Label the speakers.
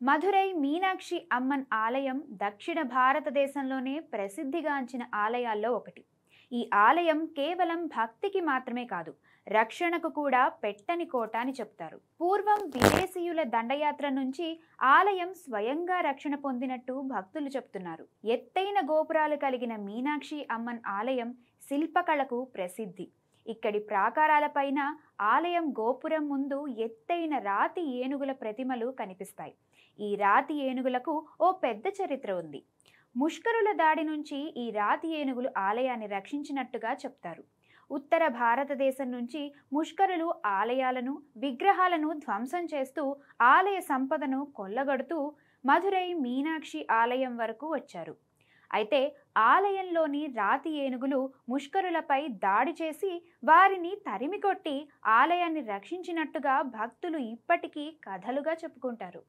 Speaker 1: మధురై మీనాక్షి అమ్మన్ ఆలయం దక్షిణ భారతదేశంలోనే ప్రసిద్ధిగాంచిన ఆలయాల్లో ఒకటి. ఈ ఆలయం కేవలం భక్తికి మాత్రమే కాదు, రక్షణకు కూడా పెట్టని కోట అని చెప్తారు. పూర్వం విదేశీయుల దండయాత్ర నుంచి ఆలయం స్వయంగా రక్షణ పొందినట్టు భక్తులు చెప్తున్నారు. ఎత్తైన గోపురాలు కలిగిన మీనాక్షి అమ్మన్ ఆలయం శిల్పకళకు ప్రసిద్ధి. ఇక్కడి ప్రాకారాలపైన ఆలయం గోపురం ముందు ఎత్తైన రాతి ఏనుగుల ప్రతిమలు కనిపిస్తాయి. ఈ రాతి ఏనుగులకు ఓ పెద్ద చరిత్ర ఉంది. ముష్కరుల దాడి నుంచి ఈ రాతి ఏనుగులు ఆలయాన్ని రక్షించినట్టుగా చెప్తారు. ఉత్తర భారతదేశం నుంచి ముష్కరులు ఆలయాలను, విగ్రహాలను ధ్వంసం చేస్తూ ఆలయ సంపదను కొల్లగొడుతూ మధురై మీనాక్షి ఆలయం వరకు వచ్చారు. అయితే ఆలయంలోని రాతి ఏనుగులు ముష్కరులపై దాడి చేసి వారిని తరిమికొట్టి ఆలయాన్ని రక్షించినట్టుగా భక్తులు ఇప్పటికీ కథలుగా చెప్పుకుంటారు.